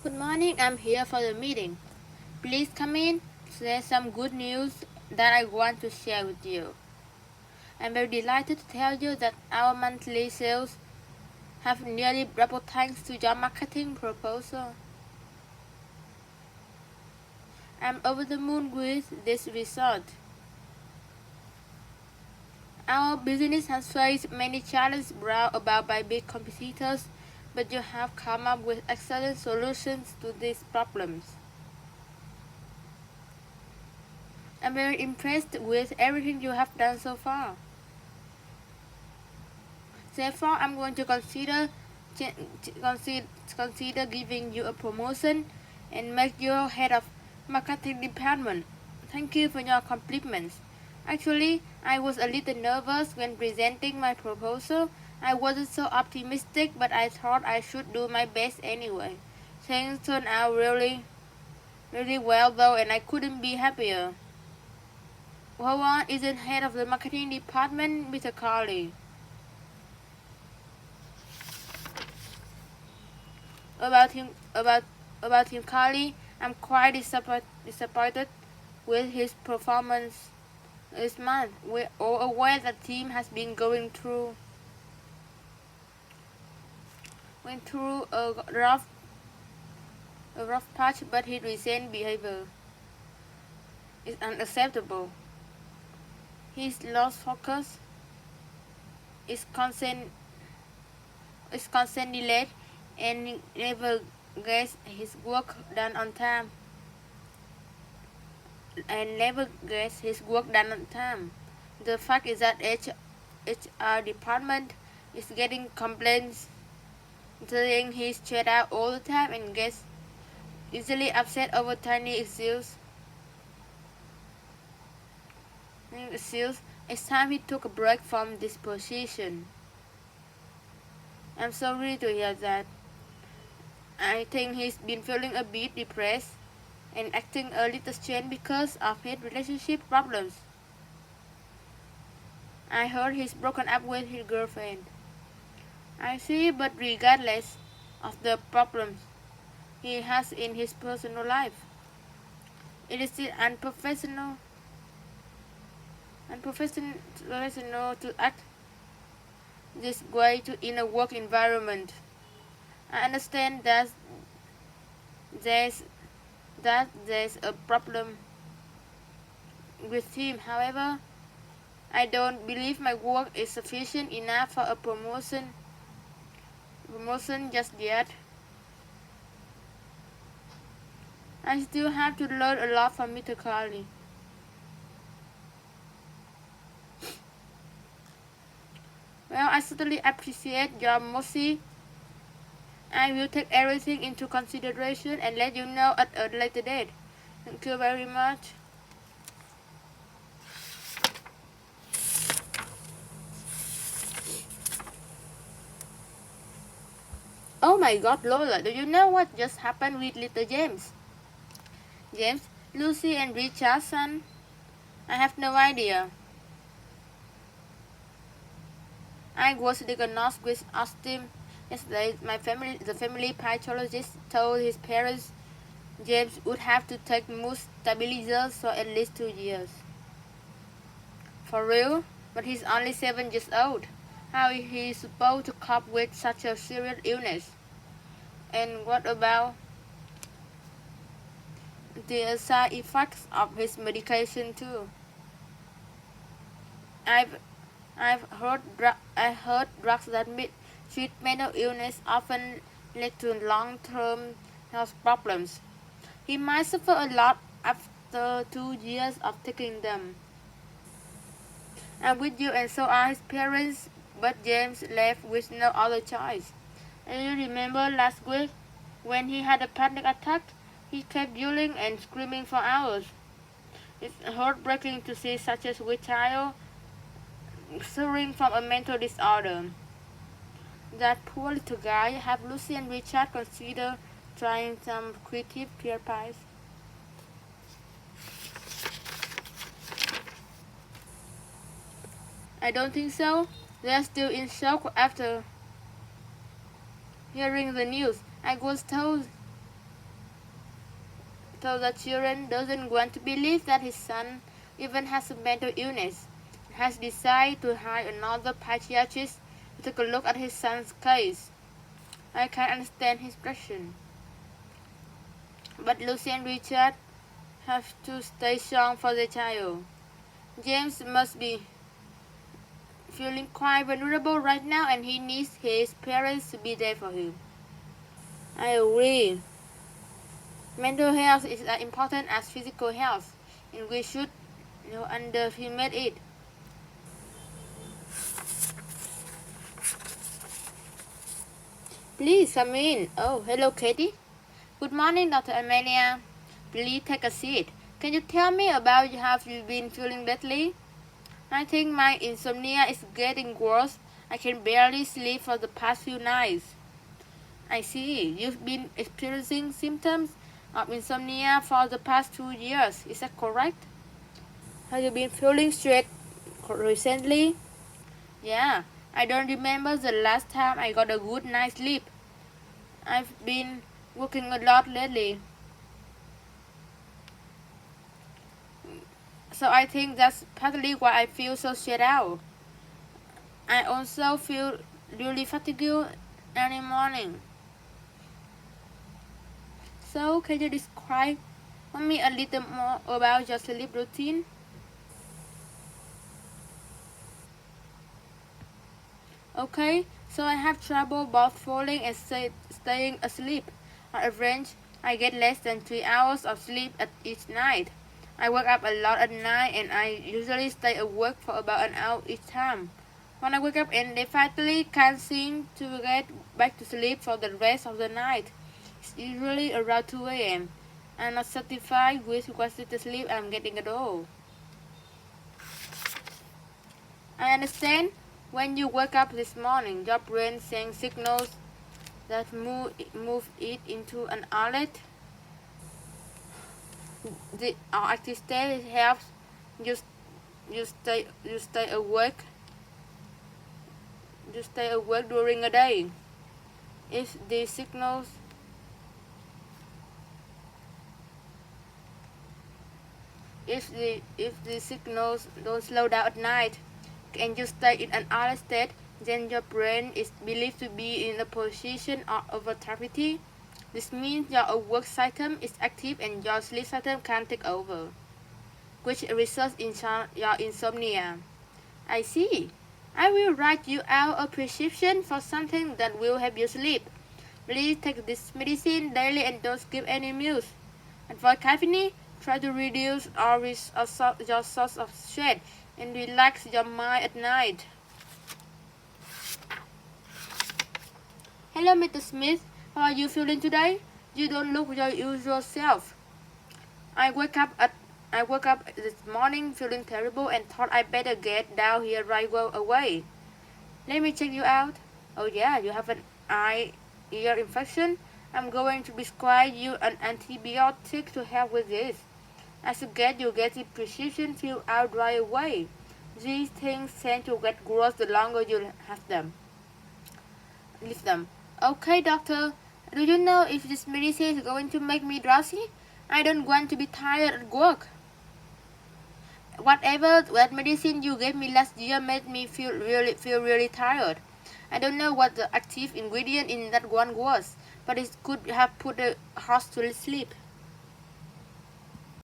Good morning, I'm here for the meeting. Please come in. There's some good news that I want to share with you. I'm very delighted to tell you that our monthly sales have nearly doubled thanks to your marketing proposal. I'm over the moon with this result. Our business has faced many challenges brought about by big competitors, but you have come up with excellent solutions to these problems. I'm very impressed with everything you have done so far. Therefore, I'm going to consider giving you a promotion and make you head of marketing department. Thank you for your compliments. Actually, I was a little nervous when presenting my proposal. I wasn't so optimistic, but I thought I should do my best anyway. Things turned out really well though, and I couldn't be happier. Howard isn't head of the marketing department, Mr. Carley. About him about about him Carly, I'm quite disappointed with his performance this month. We're all aware that the team has been going through a rough patch, but his recent behavior is unacceptable. He's lost focus, is constantly late, and never gets his work done on time. The fact is that HR department is getting complaints saying he's stressed out all the time and gets easily upset over tiny issues. It's time he took a break from this position. I'm sorry to hear that. I think he's been feeling a bit depressed and acting a little strange because of his relationship problems. I heard he's broken up with his girlfriend. I see, but regardless of the problems he has in his personal life, it is still unprofessional to act this way in a work environment. I understand there's there's a problem with him. However, I don't believe my work is sufficient enough for a promotion just yet. I still have to learn a lot from Mr. Carly. Well, I certainly appreciate your mercy. I will take everything into consideration and let you know at a later date. Thank you very much. Oh my god, Lola, do you know what just happened with little James? James, Lucy, and Richardson? I have no idea. I was diagnosed with autism yesterday. The family pathologist told his parents James would have to take mood stabilizers for at least 2 years. For real? But he's only 7 years old. How is he supposed to cope with such a serious illness? And what about the side effects of his medication too? I've I heard drugs that treat mental illness often lead to long-term health problems. He might suffer a lot after 2 years of taking them. I'm with you, and so are his parents, but James left with no other choice. And you remember last week when he had a panic attack? He kept yelling and screaming for hours. It's heartbreaking to see such a sweet child suffering from a mental disorder. That poor little guy. Have Lucy and Richard consider trying some creative pear pies? I don't think so. They're still in shock after hearing the news. I was told So the children doesn't want to believe that his son even has a mental illness and has decided to hire another psychiatrist to take a look at his son's case. I can understand his question. But Lucy and Richard have to stay strong for the child. James must be feeling quite vulnerable right now and he needs his parents to be there for him. I agree. Mental health is as important as physical health and we should underestimate it. Please come in. Oh, hello Katie. Good morning, Dr. Amelia. Please take a seat. Can you tell me about how you've been feeling lately? I think my insomnia is getting worse. I can barely sleep for the past few nights. I see. You've been experiencing symptoms of insomnia for the past 2 years. Is that correct? Have you been feeling stressed recently? Yeah. I don't remember the last time I got a good night's sleep. I've been working a lot lately. So I think that's partly why I feel so stressed out. I also feel really fatigued every morning. So can you describe me a little more about your sleep routine? Okay, so I have trouble both falling and staying asleep. On average, I get less than 3 hours of sleep at each night. I wake up a lot at night and I usually stay awake for about an hour each time. When I wake up and definitely can't seem to get back to sleep for the rest of the night. It's usually around 2 a.m. I'm not satisfied with quality sleep I'm getting at all. I understand. When you wake up this morning, your brain sends signals that move it into an alert. The active state helps you stay awake. You stay awake during a day. If the signals don't slow down at night, and you stay in an alert state, then your brain is believed to be in a position of overactivity. This means your work system is active and your sleep system can take over, which results in your insomnia. I see. I will write you out a prescription for something that will help you sleep. Please take this medicine daily and don't skip any meals. Avoid caffeine. Try to reduce your source of stress and relax your mind at night. Hello, Mr. Smith. How are you feeling today? You don't look your usual self. I woke up this morning feeling terrible and thought I better get down here right away. Let me check you out. Oh yeah, you have an ear infection. I'm going to prescribe you an antibiotic to help with this. I suggest you get the prescription filled out right away. These things tend to get worse the longer you have them. Leave them. Okay, doctor. Do you know if this medicine is going to make me drowsy? I don't want to be tired at work. Whatever that medicine you gave me last year made me feel really tired. I don't know what the active ingredient in that one was, but it could have put a horse to sleep.